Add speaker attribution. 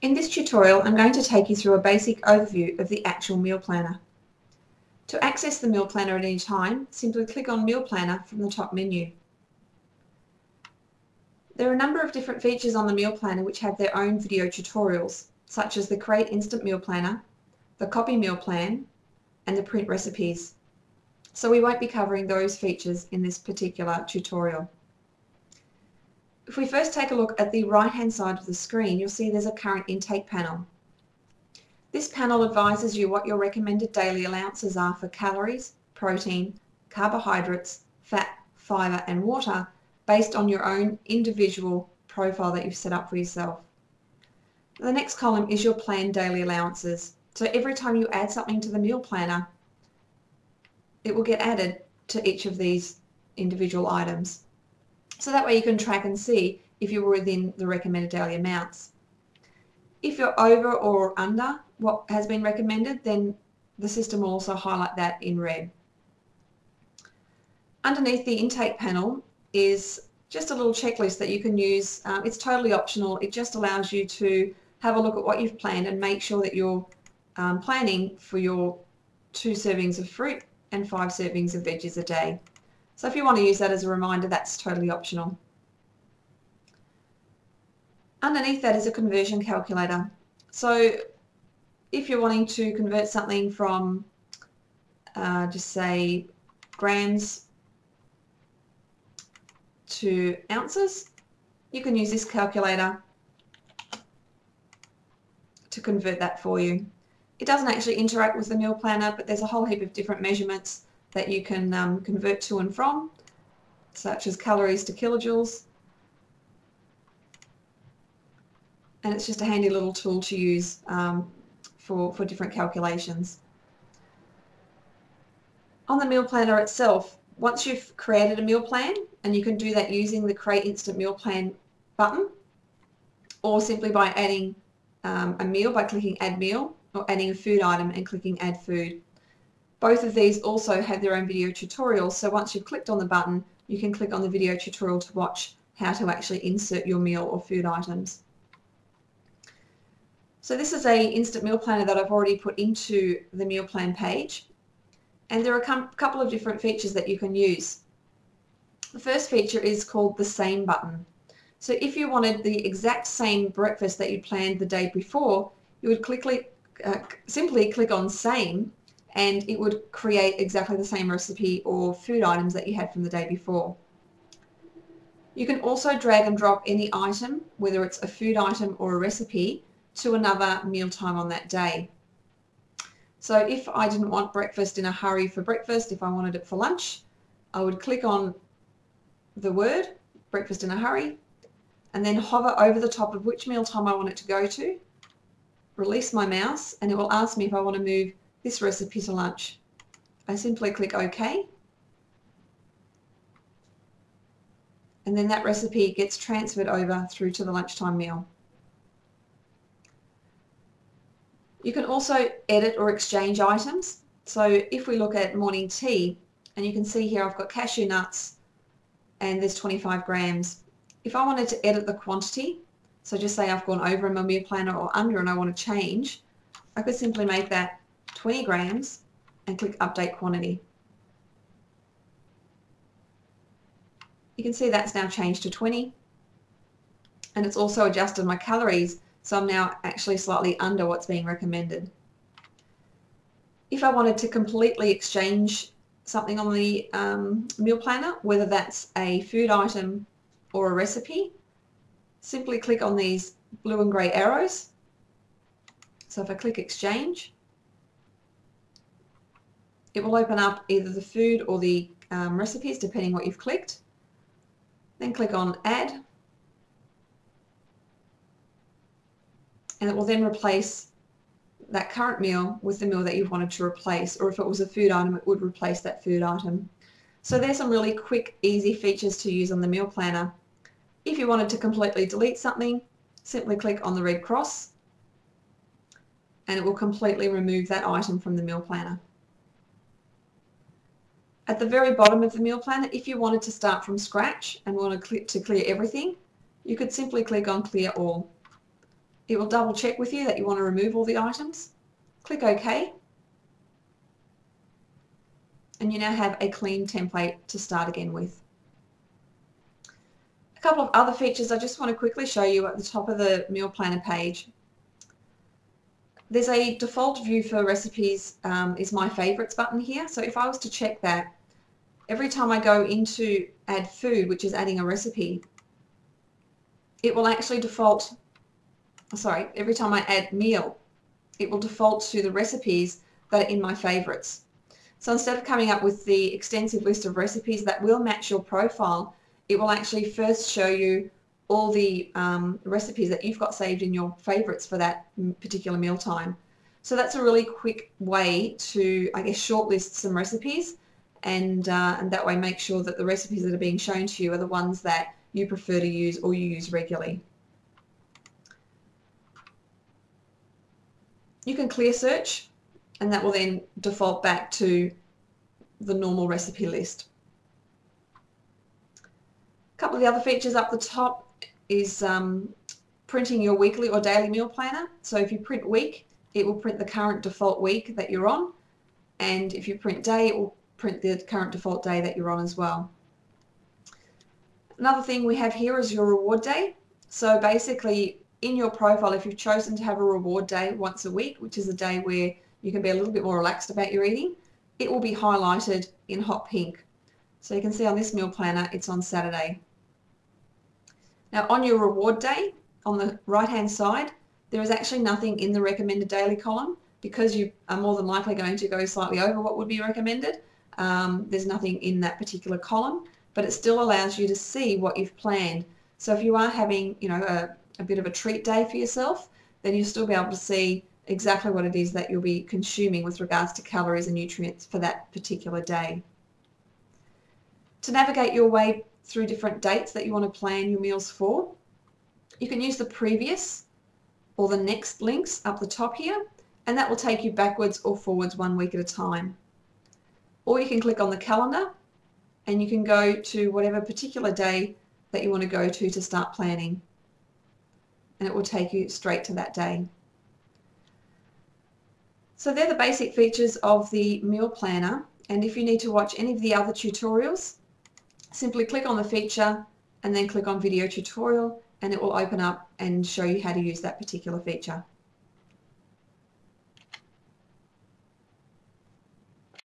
Speaker 1: In this tutorial, I'm going to take you through a basic overview of the actual meal planner. To access the meal planner at any time, simply click on Meal Planner from the top menu. There are a number of different features on the meal planner which have their own video tutorials, such as the Create Instant Meal Planner, the Copy Meal Plan, and the Print Recipes. So we won't be covering those features in this particular tutorial. If we first take a look at the right-hand side of the screen, you'll see there's a current intake panel. This panel advises you what your recommended daily allowances are for calories, protein, carbohydrates, fat, fibre and water based on your own individual profile that you've set up for yourself. The next column is your planned daily allowances. So every time you add something to the meal planner, it will get added to each of these individual items. So that way you can track and see if you're within the recommended daily amounts. If you're over or under what has been recommended, then the system will also highlight that in red. Underneath the intake panel is just a little checklist that you can use. It's totally optional. It just allows you to have a look at what you've planned and make sure that you're planning for your 2 servings of fruit and 5 servings of veggies a day. So if you want to use that as a reminder, that's totally optional. Underneath that is a conversion calculator. So if you're wanting to convert something from just say grams to ounces, you can use this calculator to convert that for you. It doesn't actually interact with the meal planner, but there's a whole heap of different measurements that you can convert to and from, such as calories to kilojoules. And it's just a handy little tool to use for different calculations. On the meal planner itself, once you've created a meal plan, and you can do that using the Create Instant Meal Plan button, or simply by adding a meal by clicking Add Meal, or adding a food item and clicking Add Food. Both of these also have their own video tutorials, so once you've clicked on the button, you can click on the video tutorial to watch how to actually insert your meal or food items. So this is an instant meal planner that I've already put into the meal plan page, and there are a couple of different features that you can use. The first feature is called the Same button. So if you wanted the exact same breakfast that you planned the day before, you would simply click on Same, and it would create exactly the same recipe or food items that you had from the day before. You can also drag and drop any item, whether it's a food item or a recipe, to another mealtime on that day. So if I didn't want breakfast in a hurry for breakfast, if I wanted it for lunch, I would click on the word breakfast in a hurry and then hover over the top of which mealtime I want it to go to, release my mouse, and it will ask me if I want to move this recipe to lunch. I simply click OK, and then that recipe gets transferred over through to the lunchtime meal. You can also edit or exchange items. So if we look at morning tea, and you can see here I've got cashew nuts and there's 25 grams. If I wanted to edit the quantity, so just say I've gone over in my meal planner or under and I want to change, I could simply make that 20 grams and click Update Quantity. You can see that's now changed to 20, and it's also adjusted my calories, so I'm now actually slightly under what's being recommended. If I wanted to completely exchange something on the meal planner, whether that's a food item or a recipe, simply click on these blue and grey arrows. So if I click Exchange, it will open up either the food or the recipes, depending what you've clicked. Then click on Add, and it will then replace that current meal with the meal that you wanted to replace, or if it was a food item, it would replace that food item. So there's some really quick, easy features to use on the meal planner. If you wanted to completely delete something, simply click on the red cross, and it will completely remove that item from the meal planner. At the very bottom of the meal planner, if you wanted to start from scratch and want to clear everything, you could simply click on Clear All. It will double check with you that you want to remove all the items. Click OK. And you now have a clean template to start again with. A couple of other features I just want to quickly show you at the top of the meal planner page. There's a default view for recipes is my favorites button here. So if I was to check that, every time I go into add food, which is adding a recipe, it will actually default, sorry, every time I add meal, it will default to the recipes that are in my favorites. So instead of coming up with the extensive list of recipes that will match your profile, it will actually first show you all the recipes that you've got saved in your favorites for that particular mealtime. So that's a really quick way to, I guess, shortlist some recipes and that way make sure that the recipes that are being shown to you are the ones that you prefer to use or you use regularly. You can clear search and that will then default back to the normal recipe list. A couple of the other features up the top is printing your weekly or daily meal planner. So if you print week, it will print the current default week that you're on, and if you print day, it will print the current default day that you're on as well. Another thing we have here is your reward day. So basically in your profile, if you've chosen to have a reward day once a week, which is a day where you can be a little bit more relaxed about your eating, it will be highlighted in hot pink. So you can see on this meal planner, it's on Saturday. Now on your reward day, on the right hand side, there is actually nothing in the recommended daily column because you are more than likely going to go slightly over what would be recommended. There's nothing in that particular column, but it still allows you to see what you've planned. So if you are having, you know, a bit of a treat day for yourself, then you'll still be able to see exactly what it is that you'll be consuming with regards to calories and nutrients for that particular day. To navigate your way through different dates that you want to plan your meals for, you can use the previous or the next links up the top here, and that will take you backwards or forwards 1 week at a time. Or you can click on the calendar and you can go to whatever particular day that you want to go to start planning, and it will take you straight to that day. So they're the basic features of the meal planner, and if you need to watch any of the other tutorials, simply click on the feature and then click on video tutorial, and it will open up and show you how to use that particular feature.